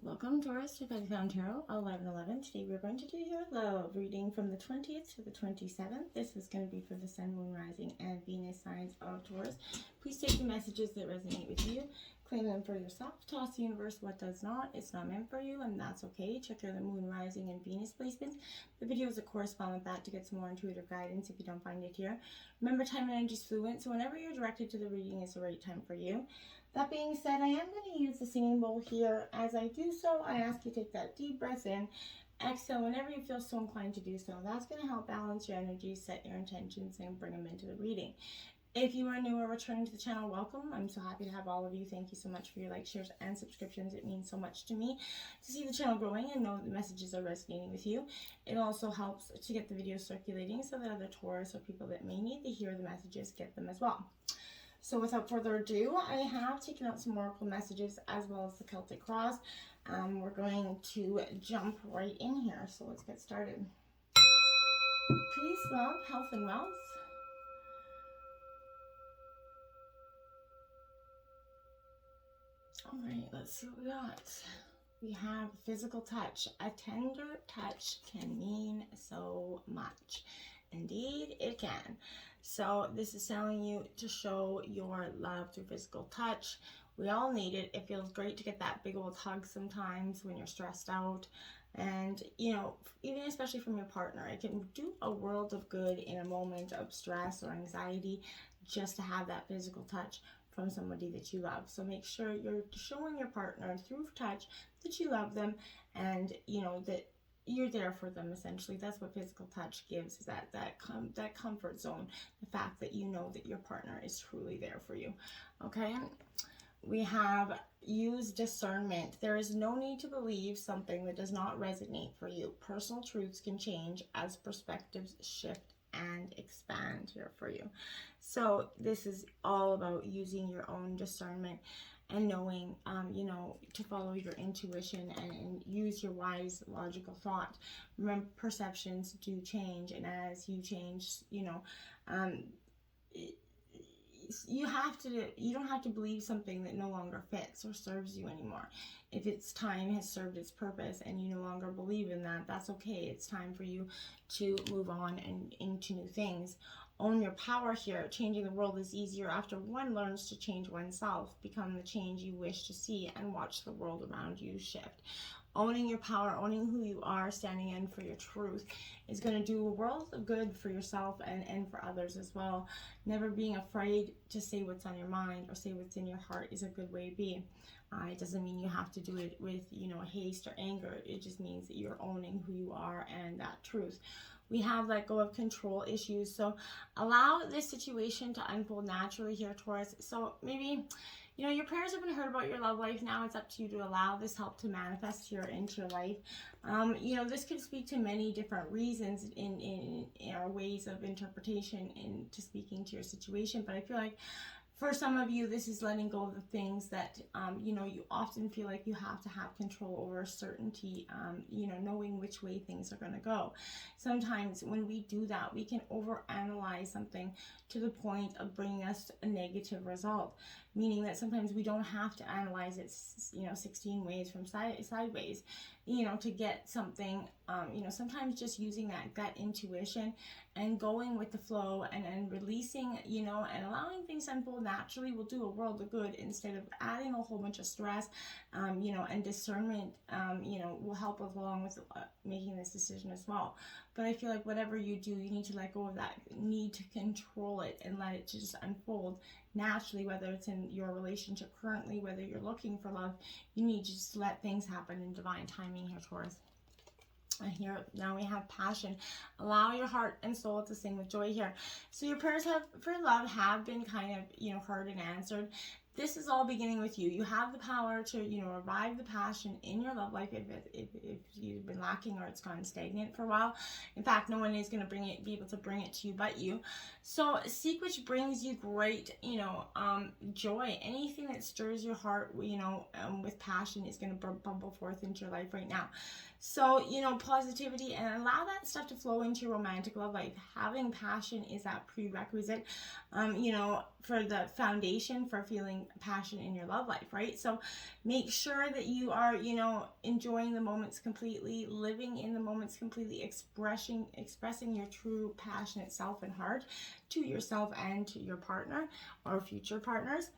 Welcome, Taurus, to Untitled Tarot 11/11. Today we're going to do your love reading from the 20th to the 27th. This is going to be for the Sun, Moon, Rising, and Venus signs of Taurus. Please take the messages that resonate with you, claim them for yourself, toss the universe what does not. It's not meant for you, and that's okay. Check out the Moon, Rising, and Venus placements. The videos that correspond with that to get some more intuitive guidance if you don't find it here. Remember, time and energy is fluent, so whenever you're directed to the reading is the right time for you. That being said, I am going to use the singing bowl here. As I do so, I ask you to take that deep breath in, exhale whenever you feel so inclined to do so. That's going to help balance your energy, set your intentions, and bring them into the reading. If you are new or returning to the channel, welcome. I'm so happy to have all of you. Thank you so much for your likes, shares, and subscriptions. It means so much to me to see the channel growing and know the messages are resonating with you. It also helps to get the videos circulating so that other Taurus or people that may need to hear the messages get them as well. So without further ado, I have taken out some oracle messages as well as the Celtic cross. We're going to jump right in here. So let's get started. Peace, love, health, and wealth. All right, let's see what we got. We have physical touch. A tender touch can mean so much. Indeed, it can. So this is telling you to show your love through physical touch. We all need it. It feels great to get that big old hug sometimes when you're stressed out. And, you know, even especially from your partner, it can do a world of good in a moment of stress or anxiety just to have that physical touch from somebody that you love. So make sure you're showing your partner through touch that you love them and, you know, that you're there for them. Essentially, that's what physical touch gives, is that comfort zone, the fact that you know that your partner is truly there for you. Okay, we have use discernment. There is no need to believe something that does not resonate for you. Personal truths can change as perspectives shift and expand here for you. So this is all about using your own discernment and knowing, you know, to follow your intuition and use your wise, logical thought. Remember, perceptions do change, and as you change, you know, you don't have to believe something that no longer fits or serves you anymore. If its time has served its purpose and you no longer believe in that, that's okay. It's time for you to move on and into new things. Own your power here. Changing the world is easier after one learns to change oneself. Become the change you wish to see and watch the world around you shift. Owning your power, owning who you are, standing in for your truth is going to do a world of good for yourself and for others as well. Never being afraid to say what's on your mind or say what's in your heart is a good way to be. It doesn't mean you have to do it with, you know, haste or anger. It just means that you're owning who you are and that truth. We have let go of control issues. So allow this situation to unfold naturally here, Taurus. So maybe, you know, your prayers have been heard about your love life. Now it's up to you to allow this help to manifest here into your life. You know, this could speak to many different reasons in our ways of interpretation into speaking to your situation. But I feel like for some of you, this is letting go of the things that, you know, you often feel like you have to have control over, certainty, you know, knowing which way things are going to go. Sometimes when we do that, we can overanalyze something to the point of bringing us a negative result, meaning that sometimes we don't have to analyze it, you know, 16 ways from sideways, you know, to get something, you know, sometimes just using that gut intuition and going with the flow and releasing, you know, and allowing things to unfold naturally will do a world of good instead of adding a whole bunch of stress, you know, and discernment, you know, will help along with making this decision as well. But I feel like whatever you do, you need to let go of that need to control it and let it just unfold naturally, whether it's in your relationship currently, whether you're looking for love. You need to just let things happen in divine timing here, Taurus. And here now we have passion. Allow your heart and soul to sing with joy here. So your prayers for love have been kind of, you know, heard and answered. This is all beginning with you. You have the power to, you know, revive the passion in your love life if you've been lacking or it's gone stagnant for a while. In fact, no one is going to be able to bring it to you but you. So seek which brings you great, you know, joy. Anything that stirs your heart, you know, with passion is going to bubble forth into your life right now. So, you know, positivity, and allow that stuff to flow into your romantic love life. Having passion is that prerequisite, you know, for the foundation for feeling passion in your love life, right? So make sure that you are, you know, enjoying the moments completely, living in the moments completely, expressing your true passionate self and heart to yourself and to your partner or future partners.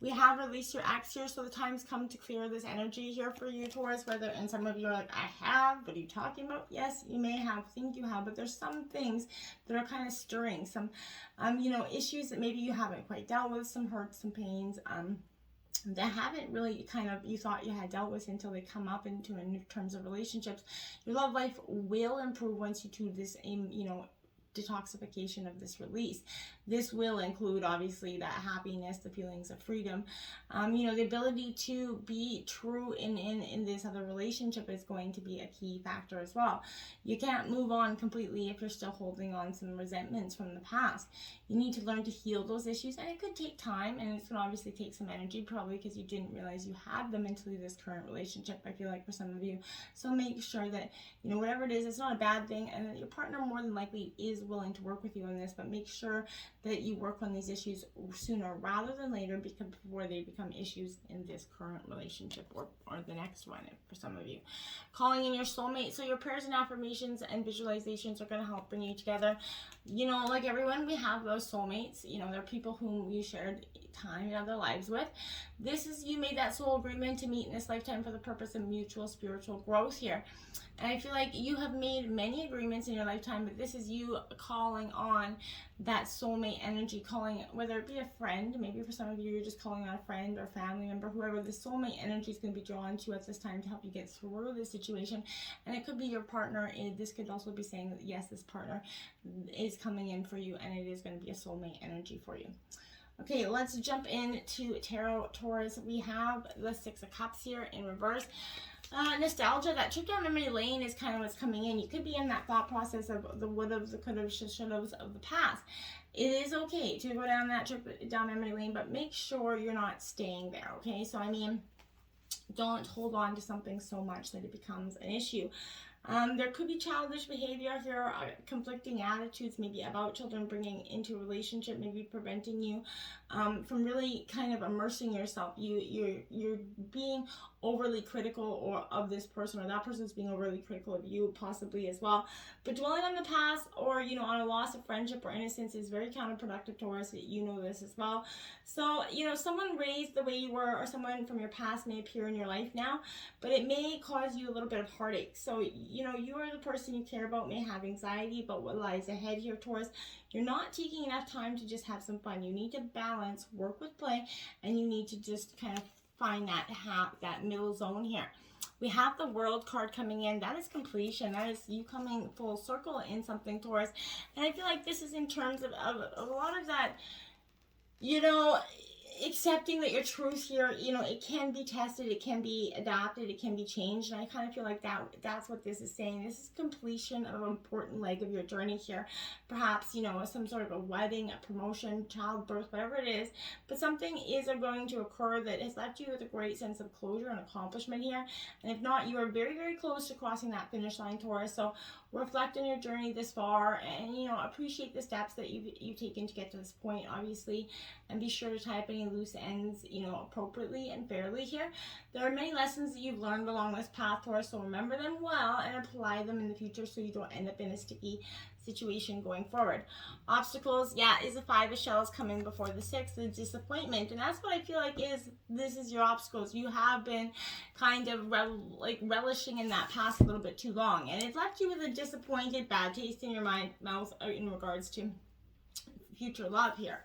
We have released your ex here, so the time's come to clear this energy here for you, Taurus. And some of you are like, I have, what are you talking about? Yes, you may have, think you have, but there's some things that are kind of stirring, some, you know, issues that maybe you haven't quite dealt with, some hurts, some pains, that haven't really you thought you had dealt with until they come up in terms of relationships. Your love life will improve once you do this, you know, detoxification of this release. This will include obviously that happiness, the feelings of freedom, you know, the ability to be true in this other relationship is going to be a key factor as well. You can't move on completely if you're still holding on some resentments from the past. You need to learn to heal those issues, and it could take time, and it's going to obviously take some energy, probably because you didn't realize you had them until this current relationship, I feel like, for some of you. So make sure that, you know, whatever it is, it's not a bad thing, and that your partner more than likely is willing to work with you on this, but make sure that you work on these issues sooner rather than later, because before they become issues in this current relationship or the next one for some of you. Calling in your soulmate. So your prayers and affirmations and visualizations are going to help bring you together. You know, like everyone, we have those soulmates. You know, they're people whom you shared time in other lives with. This is, you made that soul agreement to meet in this lifetime for the purpose of mutual spiritual growth here. And I feel like you have made many agreements in your lifetime, but this is you calling on that soulmate energy, calling, whether it be a friend, maybe for some of you, you're just calling on a friend or family member, whoever. The soulmate energy is going to be drawn to at this time to help you get through this situation. And it could be your partner. This could also be saying that, yes, this partner is coming in for you, and it is going to be a soulmate energy for you. Okay, let's jump into Tarot, Taurus. We have the Six of Cups here in reverse. Nostalgia, that trip down memory lane is kind of what's coming in. You could be in that thought process of the would-haves, the could-haves, should-haves of the past. It is okay to go down that trip down memory lane, but make sure you're not staying there, okay? So, I mean, don't hold on to something so much that it becomes an issue. There could be childish behavior here, conflicting attitudes maybe about children bringing into a relationship, maybe preventing you from really kind of immersing yourself. You're being overly critical or of this person, or that person's being overly critical of you possibly as well. But dwelling on the past, or, you know, on a loss of friendship or innocence is very counterproductive, Taurus. You know this as well. So, you know, someone raised the way you were, or someone from your past may appear in your life now, but it may cause you a little bit of heartache. So, you know, you are the person you care about may have anxiety about what lies ahead here, Taurus. You're not taking enough time to just have some fun. You need to balance work with play, and you need to just kind of find that middle zone here. We have the World card coming in. That is completion. That is you coming full circle in something, Taurus. And I feel like this is in terms of a lot of that, you know, accepting that your truth here, you know, it can be tested, it can be adapted, it can be changed. And I kind of feel like that's what this is saying. This is completion of an important leg of your journey here. Perhaps, you know, some sort of a wedding, a promotion, childbirth, whatever it is. But something is going to occur that has left you with a great sense of closure and accomplishment here. And if not, you are very, very close to crossing that finish line, Taurus. So reflect on your journey this far, and, you know, appreciate the steps that you've taken to get to this point, obviously, and be sure to tie up any loose ends, you know, appropriately and fairly here. There are many lessons that you've learned along this path, Taurus, so remember them well and apply them in the future so you don't end up in a sticky situation going forward. Obstacles, yeah, is the Five of Shells coming before the Six, the disappointment, and that's what I feel like this is your obstacles. You have been kind of relishing in that past a little bit too long, and it left you with a disappointed, bad taste in your mouth in regards to future love here.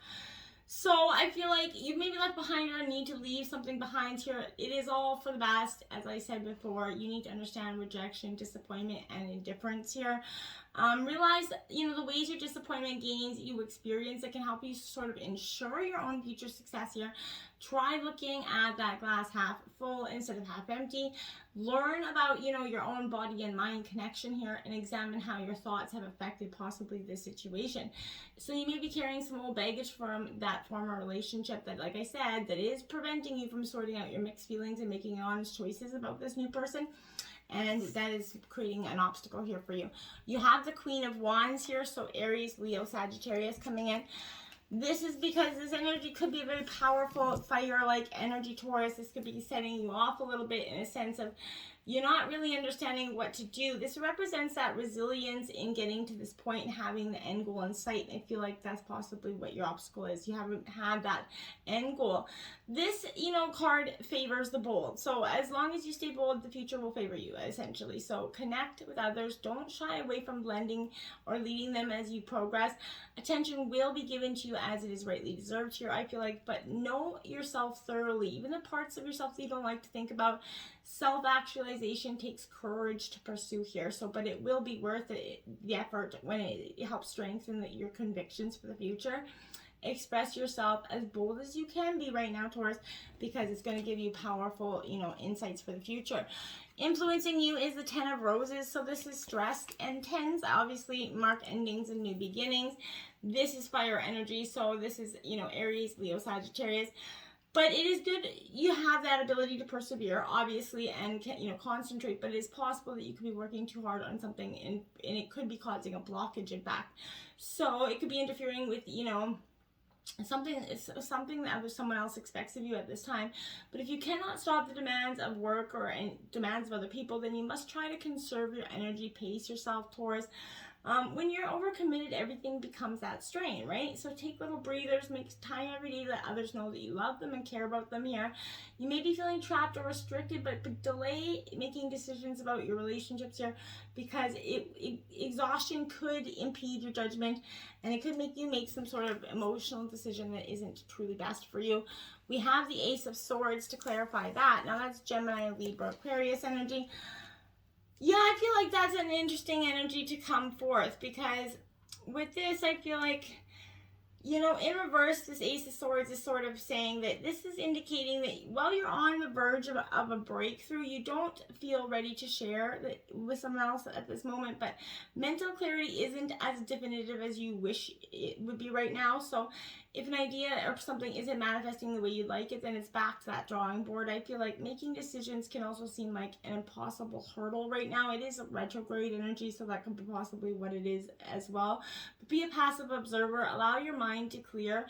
So I feel like you maybe left behind or need to leave something behind here. It is all for the best. As I said before, you need to understand rejection, disappointment, and indifference here. Realize, you know, the ways your disappointment gains you experience that can help you sort of ensure your own future success here. Try looking at that glass half full instead of half empty. Learn about, you know, your own body and mind connection here, and examine how your thoughts have affected possibly this situation. So you may be carrying some old baggage from that former relationship that, like I said, that is preventing you from sorting out your mixed feelings and making honest choices about this new person. And that is creating an obstacle here for you. You have the Queen of Wands here, so Aries, Leo, Sagittarius coming in. This is because this energy could be a very powerful fire-like energy, Taurus. This could be setting you off a little bit in a sense of you're not really understanding what to do. This represents that resilience in getting to this point and having the end goal in sight. And I feel like that's possibly what your obstacle is. You haven't had that end goal. This, card favors the bold. So as long as you stay bold, the future will favor you, essentially. So connect with others. Don't shy away from blending or leading them as you progress. Attention will be given to you as it is rightly deserved here, I feel like. But know yourself thoroughly. Even the parts of yourself that you don't like to think about. Self-actualization takes courage to pursue here, but it will be worth it, the effort, when it helps strengthen your convictions for the future. Express yourself as bold as you can be right now, Taurus, because it's going to give you powerful, insights for the future. Influencing you is the 10 of Roses, so this is stress, and 10s obviously mark endings and new beginnings. This is fire energy, so this is, Aries, Leo, Sagittarius. But it is good you have that ability to persevere, obviously, and concentrate. But it is possible that you could be working too hard on something, and it could be causing a blockage, in fact. So it could be interfering with, something that someone else expects of you at this time. But if you cannot stop the demands of work or demands of other people, then you must try to conserve your energy, pace yourself, Taurus. When you're overcommitted, everything becomes that strain, right? So take little breathers, make time every day, let others know that you love them and care about them here. You may be feeling trapped or restricted, but delay making decisions about your relationships here, because exhaustion could impede your judgment, and it could make you make some sort of emotional decision that isn't truly best for you. We have the Ace of Swords to clarify that. Now that's Gemini, Libra, Aquarius energy. Yeah, I feel like that's an interesting energy to come forth, because with this, I feel like, in reverse, this Ace of Swords is sort of saying that this is indicating that while you're on the verge of a breakthrough, you don't feel ready to share that with someone else at this moment, but mental clarity isn't as definitive as you wish it would be right now. So if an idea or something isn't manifesting the way you'd like it, then it's back to that drawing board. I feel like making decisions can also seem like an impossible hurdle right now. It is a retrograde energy, so that could be possibly what it is as well. But be a passive observer. Allow your mind to clear.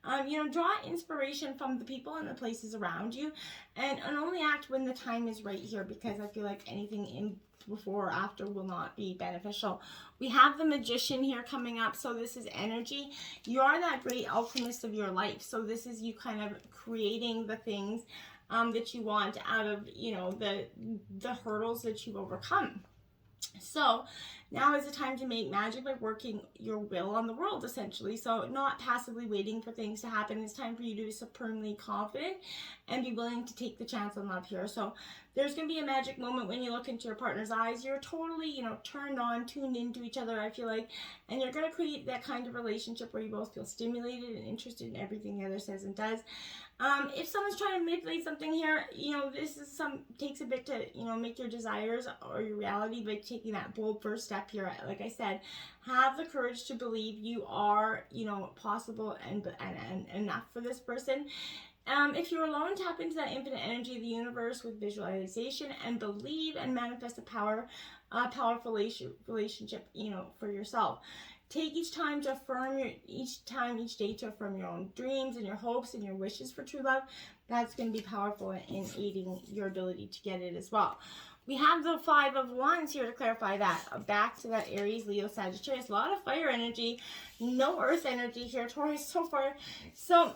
Draw inspiration from the people and the places around you, and only act when the time is right here, because I feel like anything in before or after will not be beneficial. We have the Magician here coming up, so this is energy. You are that great alchemist of your life, so this is you kind of creating the things that you want out of the hurdles that you've overcome. So now is the time to make magic by working your will on the world, essentially. So not passively waiting for things to happen. It's time for you to be supremely confident and be willing to take the chance on love here. So there's going to be a magic moment when you look into your partner's eyes. You're totally, turned on, tuned into each other, I feel like. And you're going to create that kind of relationship where you both feel stimulated and interested in everything the other says and does. If someone's trying to manipulate something here, this is takes a bit to, make your desires or your reality, by taking that bold first step here. Like I said, have the courage to believe you are, possible and enough for this person. If you're alone, tap into that infinite energy of the universe with visualization and believe and manifest a powerful relationship, for yourself. Take each day to affirm your own dreams and your hopes and your wishes for true love. That's going to be powerful in aiding your ability to get it as well. We have the 5 of Wands here to clarify that. Back to that Aries, Leo, Sagittarius. A lot of fire energy, no earth energy here, Taurus, so far. So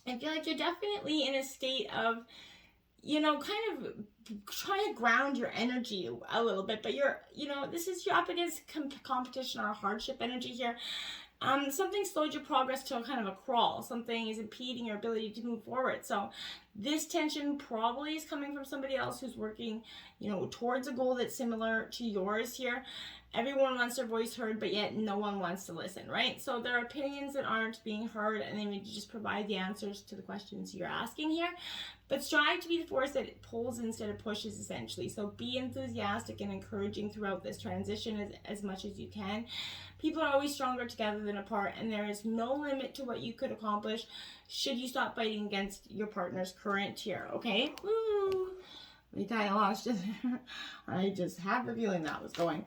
I feel like you're definitely in a state of, kind of trying to ground your energy a little bit, but you're up against competition or hardship energy here. Something slowed your progress to a kind of a crawl. Something is impeding your ability to move forward. So this tension probably is coming from somebody else who's working, towards a goal that's similar to yours here. Everyone wants their voice heard, but yet no one wants to listen, right? So there are opinions that aren't being heard, and they need to just provide the answers to the questions you're asking here. But strive to be the force that pulls instead of pushes, essentially. So be enthusiastic and encouraging throughout this transition as much as you can. People are always stronger together than apart, and there is no limit to what you could accomplish should you stop fighting against your partner's current here, okay? Woo! We kind of lost it. I just have the feeling that was going.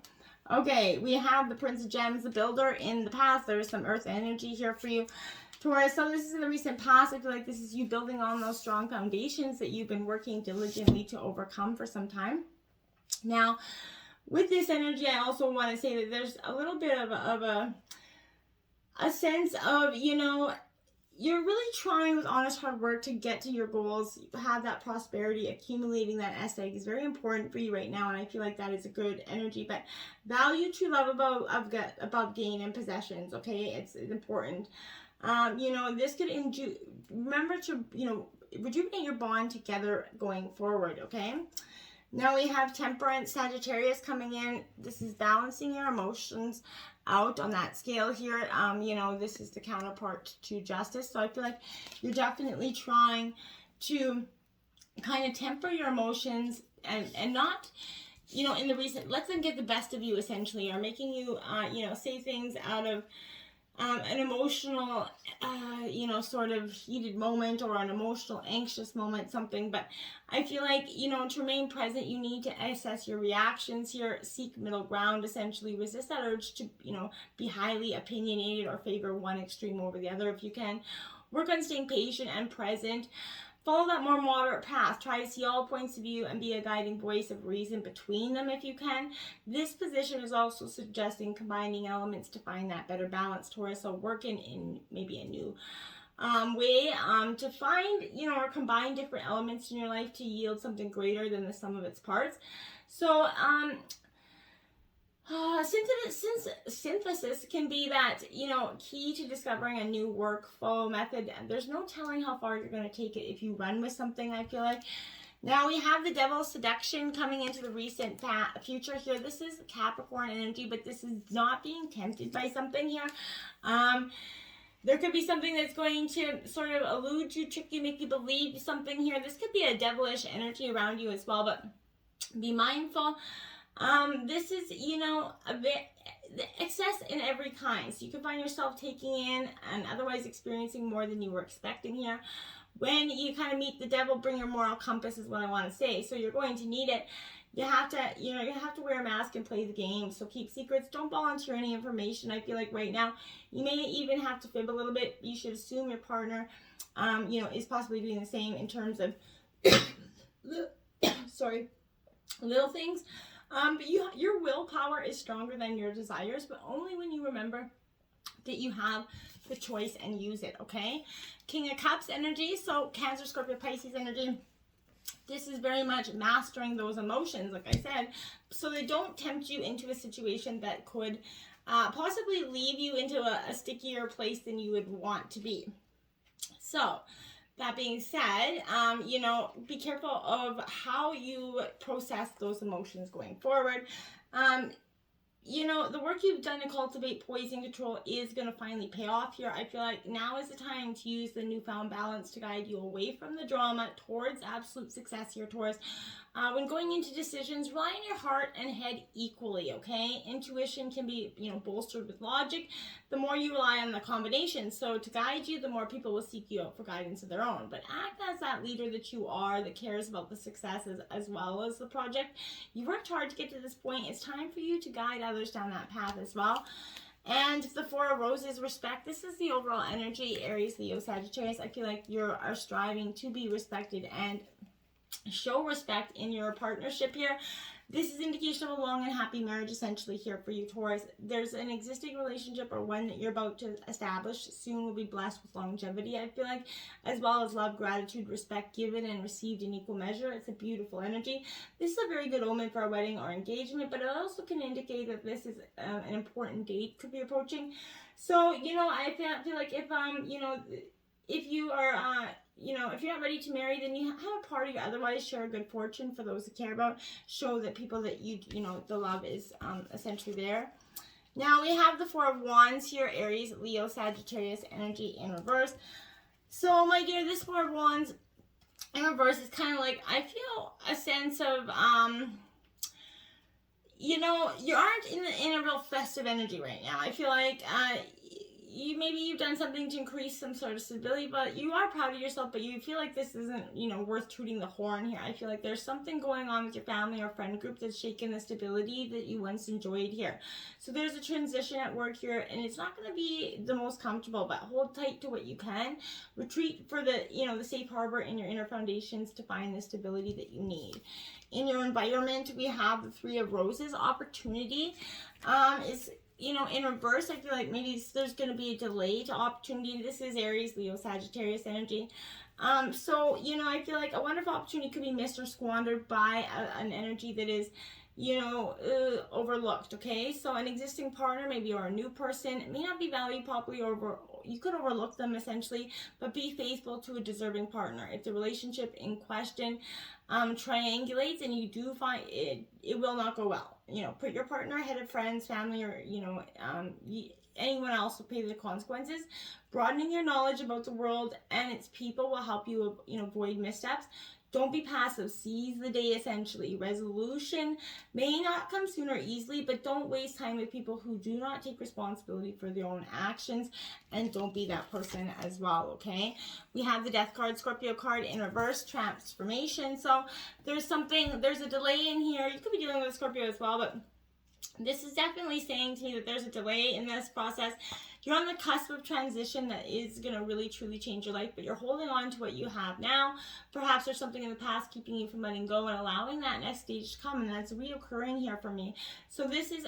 Okay, we have the Prince of Gems, the Builder. In the past, there's some earth energy here for you. Taurus, so this is in the recent past. I feel like this is you building on those strong foundations that you've been working diligently to overcome for some time. Now, with this energy, I also want to say that there's a little bit of a sense of, you know, you're really trying with honest hard work to get to your goals, have that prosperity. Accumulating that nest egg is very important for you right now, and I feel like that is a good energy. But value true love above gain and possessions, okay? It's important. You know, this could remember to, you know, rejuvenate your bond together going forward, okay? Now we have Temperance, Sagittarius coming in. This is balancing your emotions out on that scale here. You know, this is the counterpart to Justice. So I feel like you're definitely trying to kind of temper your emotions and not, you know, in the recent, let them get the best of you essentially, or making you, you know, say things out of an emotional, you know, sort of heated moment or an emotional, anxious moment, something. But I feel like, you know, to remain present, you need to assess your reactions here, seek middle ground, essentially resist that urge to, you know, be highly opinionated or favor one extreme over the other if you can. Work on staying patient and present. Follow that more moderate path. Try to see all points of view and be a guiding voice of reason between them if you can. This position is also suggesting combining elements to find that better balance, Taurus. So working in maybe a new way to find, you know, or combine different elements in your life to yield something greater than the sum of its parts. So synthesis can be that, you know, key to discovering a new workflow method. There's no telling how far you're going to take it if you run with something, I feel like. Now we have the Devil's Seduction coming into the recent future here. This is Capricorn energy, but this is not being tempted by something here. There could be something that's going to sort of elude you, trick you, make you believe something here. This could be a devilish energy around you as well, but be mindful. This is, you know, a bit excess in every kind. So you can find yourself taking in and otherwise experiencing more than you were expecting here. When you kind of meet the devil, bring your moral compass is what I want to say. So you're going to need it. You have to, you know, you have to wear a mask and play the game. So keep secrets. Don't volunteer any information. I feel like right now you may even have to fib a little bit. You should assume your partner, you know, is possibly doing the same in terms of, sorry, little things. But your willpower is stronger than your desires, but only when you remember that you have the choice and use it, okay? King of Cups energy, so Cancer, Scorpio, Pisces energy. This is very much mastering those emotions, like I said, so they don't tempt you into a situation that could possibly leave you into a stickier place than you would want to be. So, that being said, you know, be careful of how you process those emotions going forward. You know, the work you've done to cultivate poise and control is going to finally pay off here. I feel like now is the time to use the newfound balance to guide you away from the drama towards absolute success here, Taurus. When going into decisions, rely on your heart and head equally, okay? Intuition can be, you know, bolstered with logic the more you rely on the combination. So to guide you, the more people will seek you out for guidance of their own. But act as that leader that you are, that cares about the successes as well as the project. You worked hard to get to this point. It's time for you to guide others down that path as well. And the Four of Roses, respect. This is the overall energy, Aries, Leo, Sagittarius. I feel like you are striving to be respected and show respect in your partnership here. This is indication of a long and happy marriage essentially here for you, Taurus. There's an existing relationship or one that you're about to establish soon will be blessed with longevity, I feel like, as well as love, gratitude, respect given and received in equal measure. It's a beautiful energy. This is a very good omen for a wedding or engagement, but it also can indicate that this is an important date could be approaching. So, you know, I feel like if, you know, if you are, you know, if you're not ready to marry, then you have a party or otherwise share good fortune for those who care about. Show that people that you know, the love is essentially there. Now we have the Four of Wands here, Aries, Leo, Sagittarius energy in reverse. So, my dear, this Four of Wands in reverse is kind of like, I feel a sense of, you know, you aren't in a real festive energy right now. I feel like, maybe you've done something to increase some sort of stability, but you are proud of yourself, but you feel like this isn't, worth tooting the horn here. I feel like there's something going on with your family or friend group that's shaken the stability that you once enjoyed here. So there's a transition at work here, and it's not going to be the most comfortable, but hold tight to what you can. Retreat for the, the safe harbor in your inner foundations to find the stability that you need. In your environment, we have the Three of Roses. Opportunity is, in reverse. I feel like maybe there's going to be a delay to opportunity. This is Aries, Leo, Sagittarius energy. So, I feel like a wonderful opportunity could be missed or squandered by an energy that is, overlooked, okay? So an existing partner, maybe, or a new person, may not be valued properly, or you could overlook them essentially, but be faithful to a deserving partner. If the relationship in question triangulates and you do find it will not go well. Put your partner ahead of friends, family, or, anyone else will pay the consequences. Broadening your knowledge about the world and its people will help you, avoid missteps. Don't be passive. Seize the day, essentially. Resolution may not come soon or easily, but don't waste time with people who do not take responsibility for their own actions, and don't be that person as well, okay? We have the Death card, Scorpio card in reverse, transformation. So there's a delay in here. You could be dealing with Scorpio as well, but this is definitely saying to me that there's a delay in this process. You're on the cusp of transition that is going to really truly change your life, but you're holding on to what you have now. Perhaps there's something in the past keeping you from letting go and allowing that next stage to come, and that's reoccurring here for me. So this is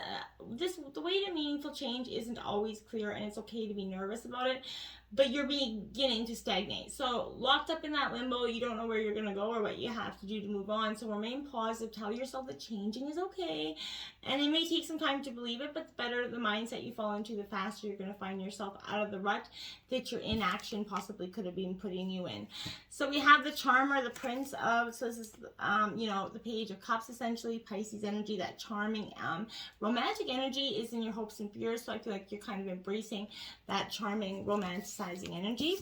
the way to meaningful change isn't always clear, and it's okay to be nervous about it, but you're beginning to stagnate. So locked up in that limbo, you don't know where you're going to go or what you have to do to move on. So remain positive. Tell yourself that changing is okay, and it may take some time to believe it, but the better the mindset you fall into, the faster you're going to find yourself out of the rut that your inaction possibly could have been putting you in. So we have the Charmer, the Prince of, so this is, the Page of Cups, essentially, Pisces energy. That charming, romantic energy is in your hopes and fears. So I feel like you're kind of embracing that charming, romanticizing energy.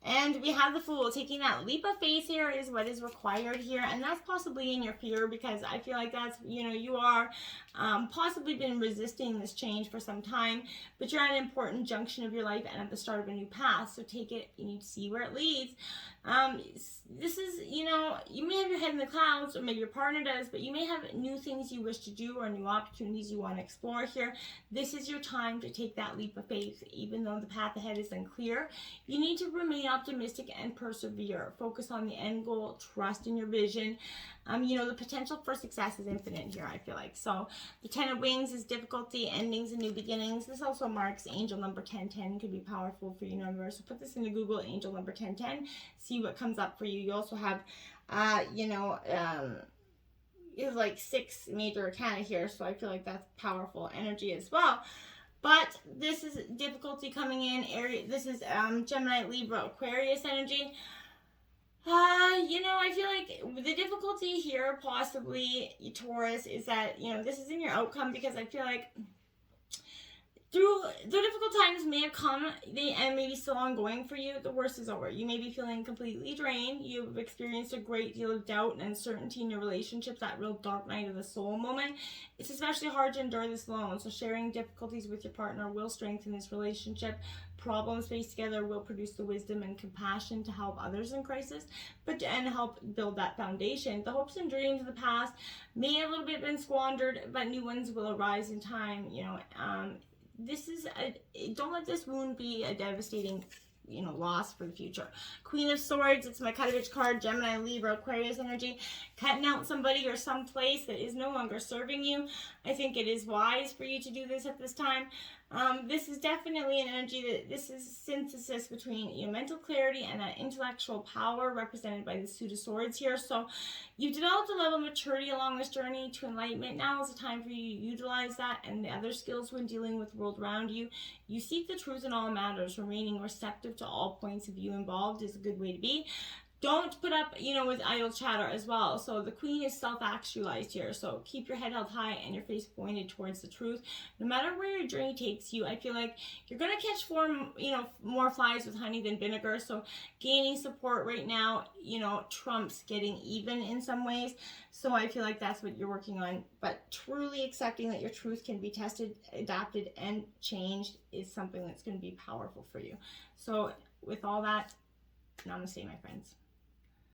And we have the Fool. Taking that leap of faith here is what is required here. And that's possibly in your fear, because I feel like that's, you are possibly been resisting this change for some time, but you're at an important junction of your life and at the start of a new path. So take it, you need to see where it leads. This is, you may have your head in the clouds, or maybe your partner does, but you may have new things you wish to do or new opportunities you want to explore here. This is your time to take that leap of faith. Even though the path ahead is unclear, you need to remain optimistic and persevere. Focus on the end goal. Trust in your vision. The potential for success is infinite here, I feel like. So the Ten of Wings is difficulty, endings, and new beginnings. This also marks angel number 1010. Could be powerful for you, number. So put this into Google, angel number 1010. See what comes up for you. You also have, is like 6 major arcana here. So I feel like that's powerful energy as well. But this is difficulty coming in. This is Gemini, Libra, Aquarius energy. I feel like the difficulty here, possibly, Taurus, is that, this is in your outcome, because I feel like through the difficult times may have come and maybe still ongoing for you, the worst is over. You may be feeling completely drained. You've experienced a great deal of doubt and uncertainty in your relationships, that real dark night of the soul moment. It's especially hard to endure this alone. So sharing difficulties with your partner will strengthen this relationship. Problems faced together will produce the wisdom and compassion to help others in crisis, and help build that foundation. The hopes and dreams of the past may have a little bit been squandered, but new ones will arise in time. Don't let this wound be a devastating, loss for the future. Queen of Swords, it's my Cutovich card, Gemini, Libra, Aquarius energy. Cutting out somebody or some place that is no longer serving you. I think it is wise for you to do this at this time. This is definitely an energy that, this is synthesis between mental clarity and that intellectual power represented by the Suit of Swords here. So you've developed a level of maturity along this journey to enlightenment. Now is the time for you to utilize that and the other skills when dealing with the world around you. You seek the truth in all matters. Remaining receptive to all points of view involved is a good way to be. Don't put up, you know, with idle chatter as well. So the Queen is self-actualized here. So keep your head held high and your face pointed towards the truth. No matter where your journey takes you, I feel like you're going to catch more flies with honey than vinegar. So gaining support right now, you know, trumps getting even in some ways. So I feel like that's what you're working on. But truly accepting that your truth can be tested, adapted, and changed is something that's going to be powerful for you. So with all that, namaste, my friends.